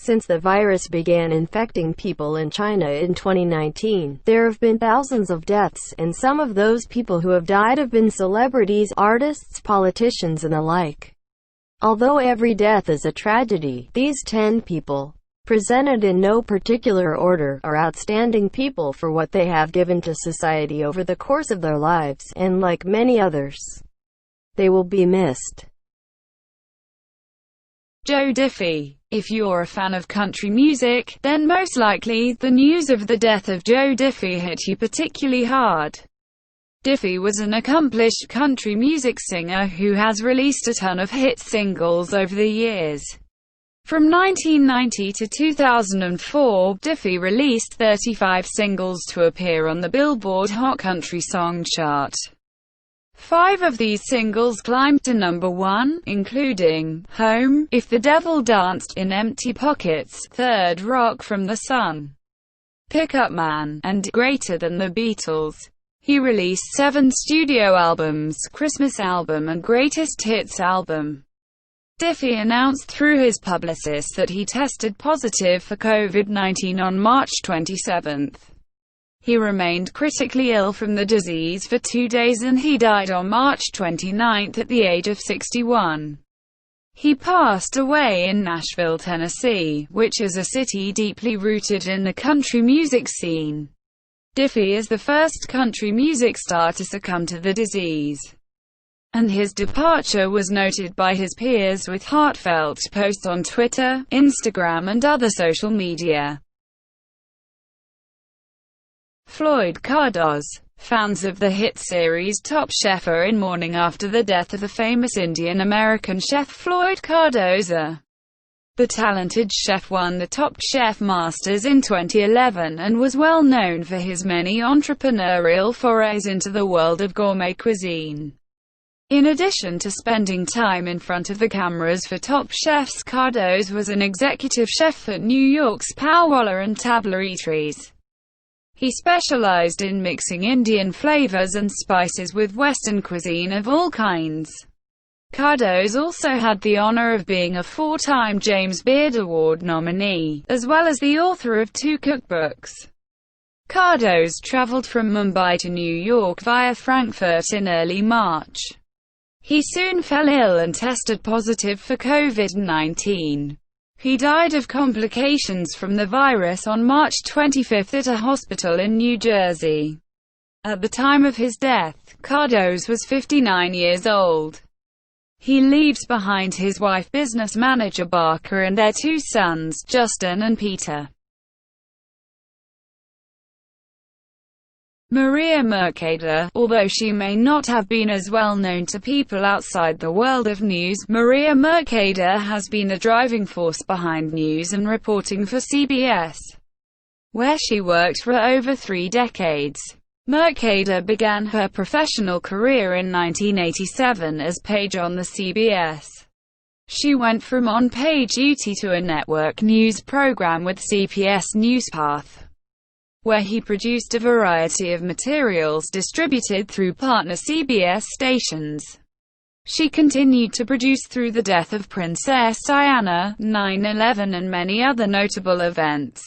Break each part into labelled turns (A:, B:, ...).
A: Since the virus began infecting people in China in 2019, there have been thousands of deaths, and some of those people who have died have been celebrities, artists, politicians, and the like. Although every death is a tragedy, these 10 people, presented in no particular order, are outstanding people for what they have given to society over the course of their lives, and like many others, they will be missed.
B: Joe Diffie. If you're a fan of country music, then most likely, the news of the death of Joe Diffie hit you particularly hard. Diffie was an accomplished country music singer who has released a ton of hit singles over the years. From 1990 to 2004, Diffie released 35 singles to appear on the Billboard Hot Country Song chart. 5 of these singles climbed to number 1, including Home, If the Devil Danced in Empty Pockets, Third Rock from the Sun, Pickup Man, and Greater Than the Beatles. He released 7 studio albums, Christmas album and Greatest Hits album. Diffie announced through his publicist that he tested positive for COVID-19 on March 27. He remained critically ill from the disease for 2 days and he died on March 29 at the age of 61. He passed away in Nashville, Tennessee, which is a city deeply rooted in the country music scene. Diffie is the first country music star to succumb to the disease, and his departure was noted by his peers with heartfelt posts on Twitter, Instagram and other social media. Floyd Cardoz. Fans of the hit series Top Chef are in mourning after the death of the famous Indian-American chef Floyd Cardoz. The talented chef won the Top Chef Masters in 2011 and was well known for his many entrepreneurial forays into the world of gourmet cuisine. In addition to spending time in front of the cameras for Top Chefs, Cardoz was an executive chef at New York's Powwow and Tabla Eateries. He specialized in mixing Indian flavors and spices with Western cuisine of all kinds. Cardoz also had the honor of being a 4-time James Beard Award nominee, as well as the author of 2 cookbooks. Cardoz traveled from Mumbai to New York via Frankfurt in early March. He soon fell ill and tested positive for COVID-19. He died of complications from the virus on March 25 at a hospital in New Jersey. At the time of his death, Cardoz was 59 years old. He leaves behind his wife, business manager Barker, and their 2 sons, Justin and Peter. Maria Mercader. Although she may not have been as well known to people outside the world of news, Maria Mercader has been a driving force behind news and reporting for CBS, where she worked for over 3 decades. Mercader began her professional career in 1987 as Paige on the CBS. She went from on-page duty to a network news program with CBS NewsPath, where he produced a variety of materials distributed through partner CBS stations. She continued to produce through the death of Princess Diana, 9/11 and many other notable events.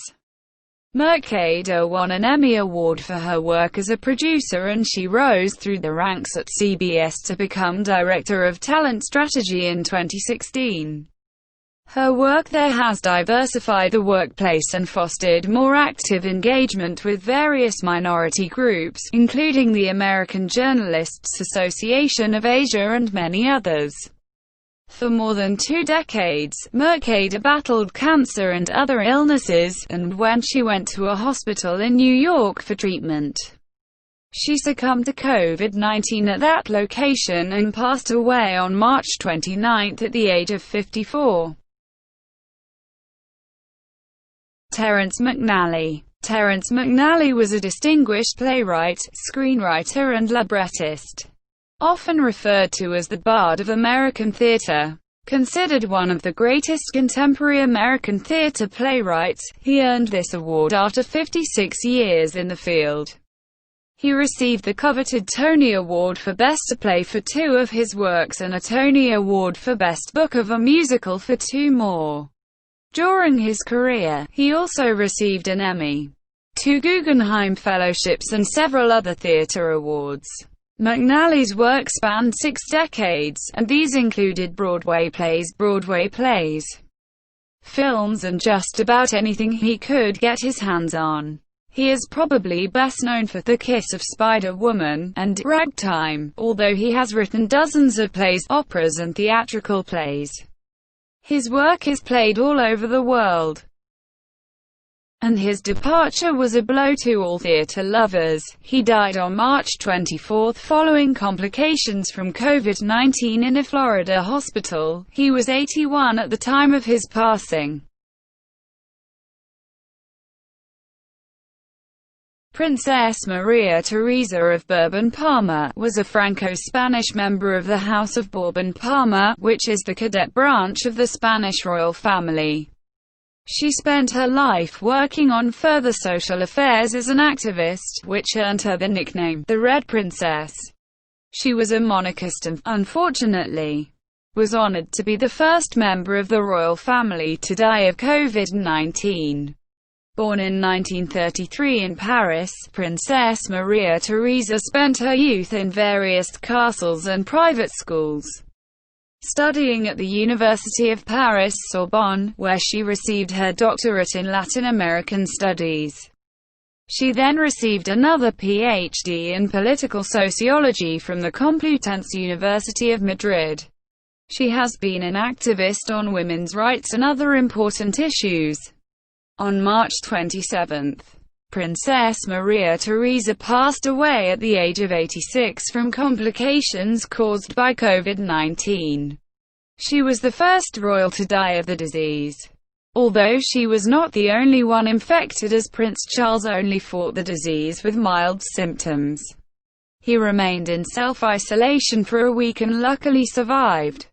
B: Mercader won an Emmy Award for her work as a producer, and she rose through the ranks at CBS to become Director of Talent Strategy in 2016. Her work there has diversified the workplace and fostered more active engagement with various minority groups, including the American Journalists Association of Asia and many others. For more than 2 decades, Mercader battled cancer and other illnesses, and when she went to a hospital in New York for treatment, she succumbed to COVID-19 at that location and passed away on March 29 at the age of 54. Terrence McNally. Terrence McNally was a distinguished playwright, screenwriter and librettist, often referred to as the Bard of American theater. Considered one of the greatest contemporary American theater playwrights, he earned this award after 56 years in the field. He received the coveted Tony Award for Best Play for 2 of his works and a Tony Award for Best Book of a Musical for 2 more. During his career, he also received an Emmy, 2 Guggenheim Fellowships and several other theater awards. McNally's work spanned 6 decades, and these included Broadway plays, films and just about anything he could get his hands on. He is probably best known for The Kiss of Spider-Woman and Ragtime, although he has written dozens of plays, operas and theatrical plays. His work is played all over the world, and his departure was a blow to all theater lovers. He died on March 24 following complications from COVID-19 in a Florida hospital. He was 81 at the time of his passing. Princess Maria Theresa of Bourbon-Parma was a Franco-Spanish member of the House of Bourbon-Parma, which is the cadet branch of the Spanish royal family. She spent her life working on further social affairs as an activist, which earned her the nickname, the Red Princess. She was a monarchist and, unfortunately, was honored to be the first member of the royal family to die of COVID-19. Born in 1933 in Paris, Princess Maria Theresa spent her youth in various castles and private schools, studying at the University of Paris Sorbonne, where she received her doctorate in Latin American Studies. She then received another PhD in political sociology from the Complutense University of Madrid. She has been an activist on women's rights and other important issues. On March 27, Princess Maria Theresa passed away at the age of 86 from complications caused by COVID-19. She was the first royal to die of the disease, although she was not the only one infected, as Prince Charles only fought the disease with mild symptoms. He remained in self-isolation for a week and luckily survived.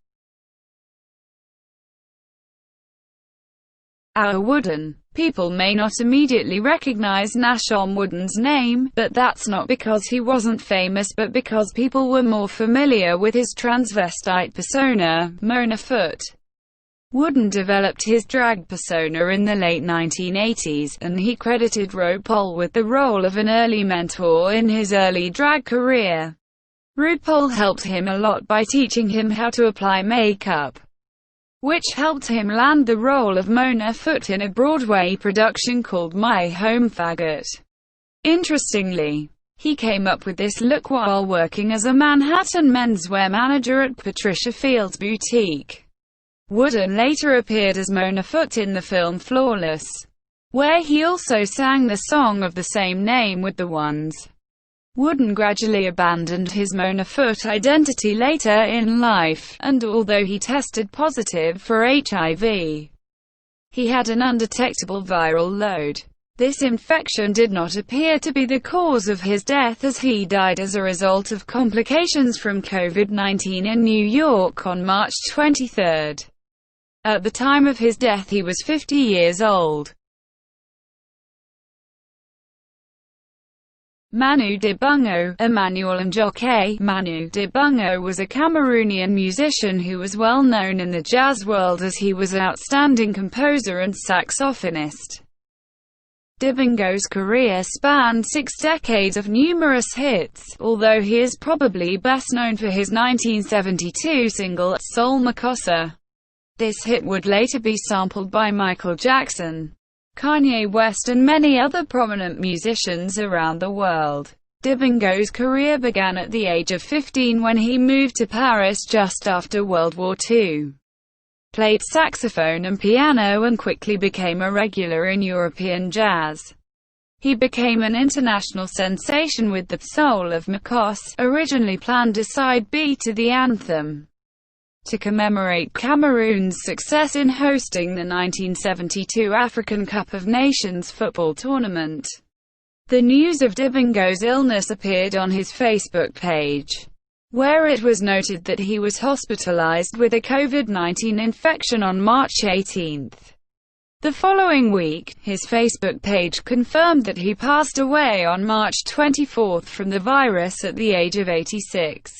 B: Our Wooden. People may not immediately recognize Nashon Wooden's name, but that's not because he wasn't famous but because people were more familiar with his transvestite persona, Mona Foote. Wooden developed his drag persona in the late 1980s, and he credited RuPaul with the role of an early mentor in his early drag career. RuPaul helped him a lot by teaching him how to apply makeup, which helped him land the role of Mona Foote in a Broadway production called My Home Faggot. Interestingly, he came up with this look while working as a Manhattan menswear manager at Patricia Field's boutique. Wooden later appeared as Mona Foote in the film Flawless, where he also sang the song of the same name with the Ones. Wooden gradually abandoned his Mona Foote identity later in life, and although he tested positive for HIV, he had an undetectable viral load. This infection did not appear to be the cause of his death, as he died as a result of complications from COVID-19 in New York on March 23. At the time of his death he was 50 years old. Manu Dibango, Emmanuel Njoke. Manu Dibango was a Cameroonian musician who was well known in the jazz world as he was an outstanding composer and saxophonist. Dibango's career spanned 6 decades of numerous hits, although he is probably best known for his 1972 single, Soul Makossa. This hit would later be sampled by Michael Jackson, Kanye West and many other prominent musicians around the world. Dibango's career began at the age of 15 when he moved to Paris just after World War II. Played saxophone and piano and quickly became a regular in European jazz. He became an international sensation with the Soul of Makossa, originally planned as side B to the anthem, to commemorate Cameroon's success in hosting the 1972 African Cup of Nations football tournament. The news of Dibango's illness appeared on his Facebook page, where it was noted that he was hospitalized with a COVID-19 infection on March 18. The following week, his Facebook page confirmed that he passed away on March 24 from the virus at the age of 86.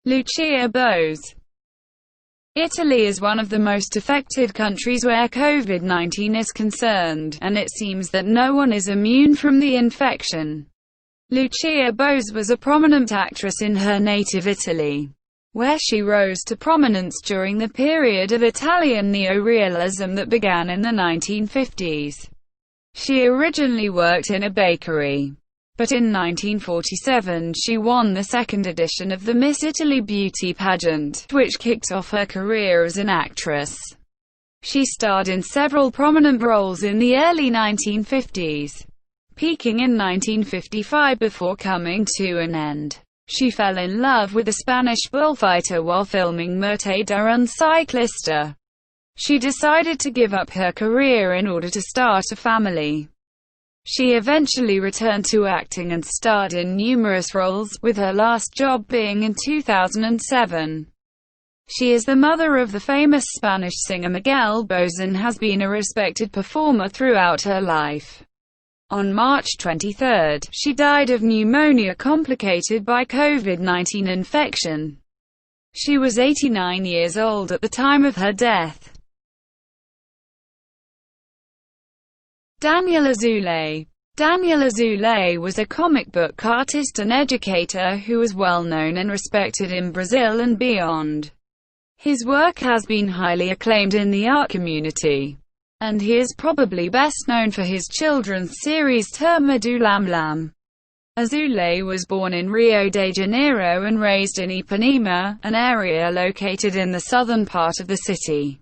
B: Lucia Bose. Italy is one of the most affected countries where COVID-19 is concerned, and it seems that no one is immune from the infection. Lucia Bose was a prominent actress in her native Italy, where she rose to prominence during the period of Italian neorealism that began in the 1950s. She originally worked in a bakery, but in 1947 she won the second edition of the Miss Italy beauty pageant, which kicked off her career as an actress. She starred in several prominent roles in the early 1950s, peaking in 1955 before coming to an end. She fell in love with a Spanish bullfighter while filming Muerte de un ciclista. She decided to give up her career in order to start a family. She eventually returned to acting and starred in numerous roles, with her last job being in 2007. She is the mother of the famous Spanish singer Miguel Bose and has been a respected performer throughout her life. On March 23, she died of pneumonia complicated by COVID-19 infection. She was 89 years old at the time of her death. Daniel Azoulay. Daniel Azoulay was a comic book artist and educator who was well known and respected in Brazil and beyond. His work has been highly acclaimed in the art community, and he is probably best known for his children's series Turma do Lamlam. Azoulay was born in Rio de Janeiro and raised in Ipanema, an area located in the southern part of the city.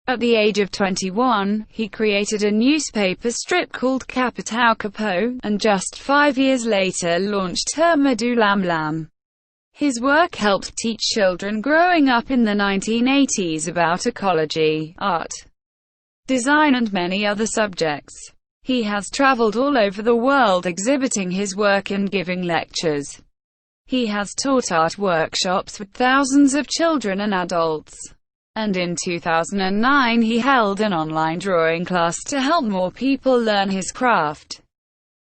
B: At the age of 21, he created a newspaper strip called Capitão Capô, and just 5 years later launched Turma do Lamlam. His work helped teach children growing up in the 1980s about ecology, art, design and many other subjects. He has traveled all over the world exhibiting his work and giving lectures. He has taught art workshops with thousands of children and adults. And in 2009 he held an online drawing class to help more people learn his craft.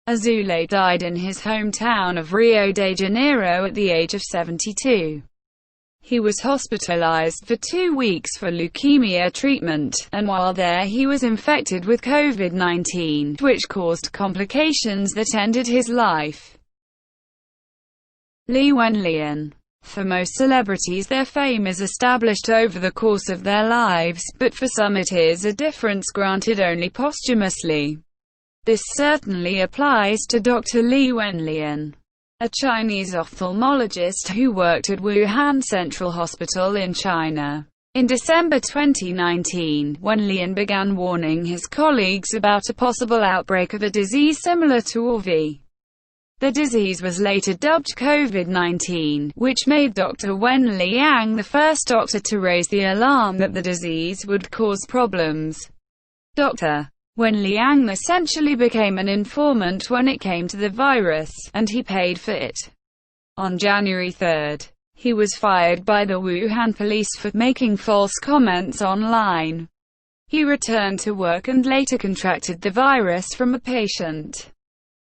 B: Azoulay died in his hometown of Rio de Janeiro at the age of 72. He was hospitalized for 2 weeks for leukemia treatment, and while there he was infected with COVID-19, which caused complications that ended his life. Li Wenlian. For most celebrities, their fame is established over the course of their lives, but for some it is a difference granted only posthumously. This certainly applies to Dr. Li Wenlian, a Chinese ophthalmologist who worked at Wuhan Central Hospital in China. In December 2019, Wenlian began warning his colleagues about a possible outbreak of a disease similar to ORV. The disease was later dubbed COVID-19, which made Dr. Wen Liang the first doctor to raise the alarm that the disease would cause problems. Dr. Wen Liang essentially became an informant when it came to the virus, and he paid for it. On January 3, he was fired by the Wuhan police for making false comments online. He returned to work and later contracted the virus from a patient.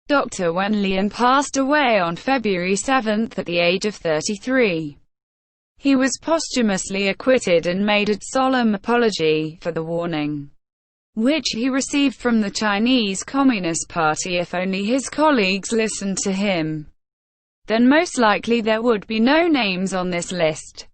B: Dr. Wen Lian passed away on February 7 at the age of 33. He was posthumously acquitted and made a solemn apology for the warning, which he received from the Chinese Communist Party. If only his colleagues listened to him, then most likely there would be no names on this list.